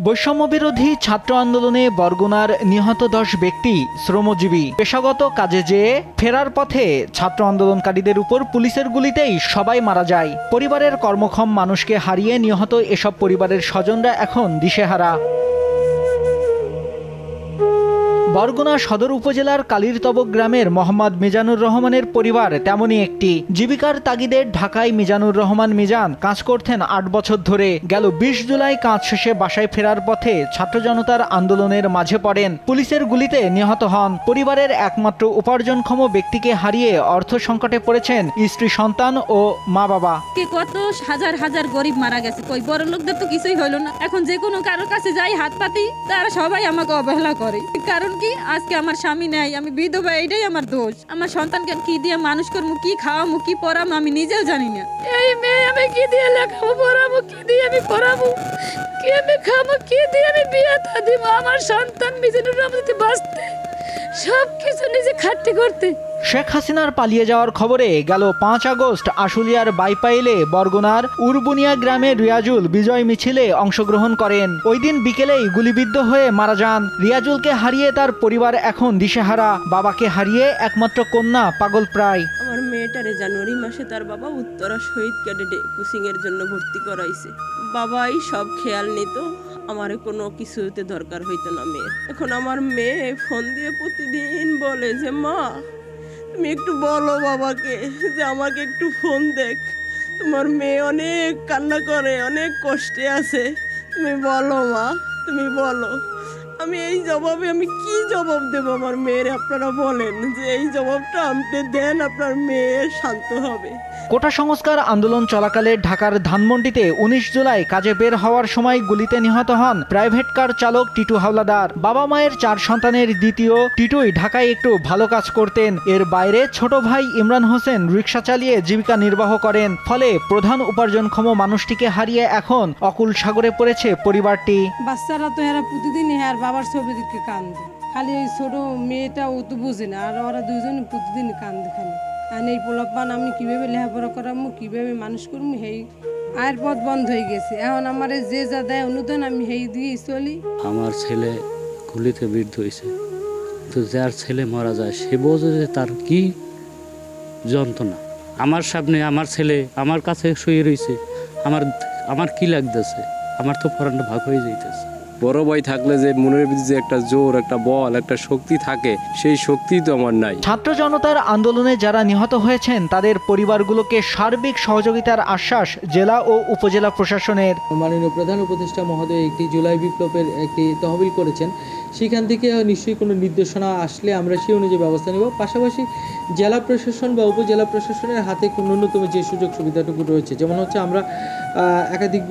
বৈষম্যবিরোধী ছাত্র আন্দোলনে বরগুনার নিহত 10 ব্যক্তি শ্রমজীবী। পেশাগত কাজে যেয়ে ফেরার পথে ছাত্র আন্দোলনকারীদের উপর পুলিশের গুলিতেই সবাই মারা যায়। পরিবারের কর্মক্ষম মানুষকে হারিয়ে নিহত এসব পরিবারের স্বজনরা এখন দিশেহারা। বরগুনা সদর উপজেলার কালিরতবক গ্রামের মোহাম্মদ মিজানুর রহমানের পরিবার তেমনই একটি। জীবিকার তাগিদে ঢাকায় মিজানুর রহমান মিজান কাজ করতেন 8 বছর ধরে। গেল 20 জুলাই কাজ শেষে বাসায় ফেরার পথে ছাত্র জনতার আন্দোলনের মাঝে পড়েন, পুলিশের গুলিতে নিহত হন। পরিবারের একমাত্র উপার্জনক্ষম ব্যক্তিকে হারিয়ে অর্থ সংকটে পড়েছেন স্ত্রী, সন্তান ও মা বাবা। কত হাজার হাজার গরিব মারা গেছে, কই বড় লোকদের তো কিছুই হলো না। এখন যে কোনো কারোর কাছে যাই হাত পাতি, তারা সবাই আমাকে অবহেলা করে। কারণ কি, আজকে আমার স্বামী নাই, আমি বিধবা, এটাই আমার দোষ। আমার সন্তানকে কি দিয়ে মানুষ করবো, কি খাওয়াবো, কি পড়াবো আমি নিজেও জানি না। এই মেয়ে আমি কি দিয়ে লেখাবো, পড়াবো, কি দিয়ে আমি পড়াবো, কি আমি খাবো, কি দিয়ে আমি বিয়েটা দিব। আমার সন্তান মিজানুর রহমান বাঁচতে সবকিছু নিজে খাটতে করতে। শেখ হাসিনার পালিয়ে যাওয়ার খবরে গেল 5 আগস্ট আশুলিয়ার বাইপাইলে বরগুনার উরবুনিয়া গ্রামে রিয়াজুল বিজয় মিছিলে অংশগ্রহণ করেন। ওই দিন বিকেলেই গুলিবিদ্ধ হয়ে মারা যান। রিয়াজুলকে হারিয়ে তার পরিবার এখন দিশেহারা। বাবাকে হারিয়ে একমাত্র কন্যা পাগল প্রায়। আমার মেয়েটারে জানুয়ারি মাসে তার বাবা উত্তরা শহীদ ক্যাডেটে কোচিং এর জন্য ভর্তি করাইছে। বাবাই সব খেয়াল নিত, আমার কোনো কিছুতে দরকার হইতো না মেয়ের। এখন আমার মেয়ে ফোন দিয়ে প্রতিদিন বলে যে মা, তুমি একটু বলো বাবাকে যে আমাকে একটু ফোন দেখ। তোমার মেয়ে অনেক কান্না করে, অনেক কষ্টে আছে, তুমি বলো মা, তুমি বলো। আমি এই জবাবে আমি কি জবাব দেব আমার মেয়ের? আপনারা বলেন যে এই জবাবটা আপনি দেন, আপনার মেয়ে শান্ত হবে। কোটা সংস্কার আন্দোলন চলাকালে ঢাকার ধানমন্ডিতে 19 জুলাই কাজে বের হওয়ার সময় গুলিতে নিহত হন প্রাইভেট কার চালক টিটু হাওলাদার। বাবা মায়ের 4 সন্তানের দ্বিতীয় টিটুই ঢাকায় একটু ভালো কাজ করতেন। এর বাইরে ছোট ভাই ইমরান হোসেন রিকশা চালিয়ে জীবিকা নির্বাহ করেন। ফলে প্রধান উপার্জনক্ষম মানুষটিকে হারিয়ে এখন অকুল সাগরে পড়েছে পরিবারটি। বাচ্চারা তো এরা প্রতিদিন আর বাবার ছবি দিকে কান্দে, খালি ওই ছোট মেয়েটা ও তো বোঝে না, আর ওরা দুজন প্রতিদিন কান্দে খালি। আর এই পোলাপান আমি কিভাবে লেখাপড়া করাবো, কিভাবে মানুষ করবো, সেই আয়ের পথ বন্ধ হয়ে গেছে। এখন আমার যে যা দেয় অনুদান আমি সেই দিয়ে চলি। আমার ছেলে গুলিতে বিদ্ধ হয়েছে, তো যার ছেলে মারা যায় সে বোঝে যে তার কি যন্ত্রণা। আমার সামনে আমার ছেলে আমার কাছে শুয়ে রয়েছে, আমার কি লাগতেছে, আমার তো পরানটা ভাগ হয়ে যাইতেছে। বড় ভাই থাকলে যে মনের ভিতরে যে একটা জোর, একটা বল, একটা শক্তি থাকে, সেই শক্তি তো আমার নাই। ছাত্র জনতার আন্দোলনে যারা নিহত হয়েছেন তাদের পরিবারগুলোকে সার্বিক সহযোগিতার আশ্বাস জেলা ও উপজেলা প্রশাসনের। মাননীয় প্রধান উপদেষ্টা মহোদয় একটি জুলাই বিপ্লবের একটি তহবিল করেছেন, সেখান থেকে নিশ্চয়ই কোনো নির্দেশনা আসলে আমরা সেই অনুযায়ী ব্যবস্থা নেব। পাশাপাশি জেলা প্রশাসন বা উপজেলা প্রশাসনের হাতে ন্যূনতম যে সুযোগ সুবিধাটুকু রয়েছে, যেমন হচ্ছে আমরা একাধিক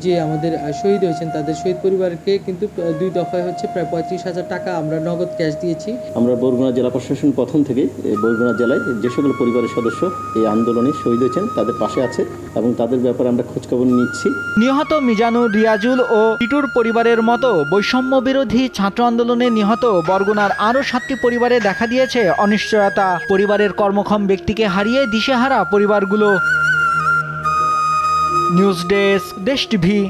যে আমাদের শহীদ হয়েছেন তাদের শহীদ পরিবারকে কিন্তু 2 দফায় হচ্ছে প্রায় 35,000 টাকা আমরা নগদ ক্যাশ দিয়েছি। আমরা বরগুনা জেলা প্রশাসন প্রথম থেকে বরগুনা জেলায় যে সকল পরিবারের সদস্য এই আন্দোলনে শহীদ হয়েছেন তাদের পাশে আছে এবং তাদের ব্যাপারে আমরা খোঁজখবর নিচ্ছি। নিহত মিজানুর, রিয়াজুল ও টিটুর পরিবারের মতো বৈষম্য বিরোধী ছাত্র আন্দোলনে নিহত বরগুনার আরও 7টি পরিবারে দেখা দিয়েছে অনিশ্চয়তা। পরিবারের কর্মক্ষম ব্যক্তিকে হারিয়ে দিশেহারা পরিবারগুলো। নিউজ ডেস্ক, দেশ টিভি।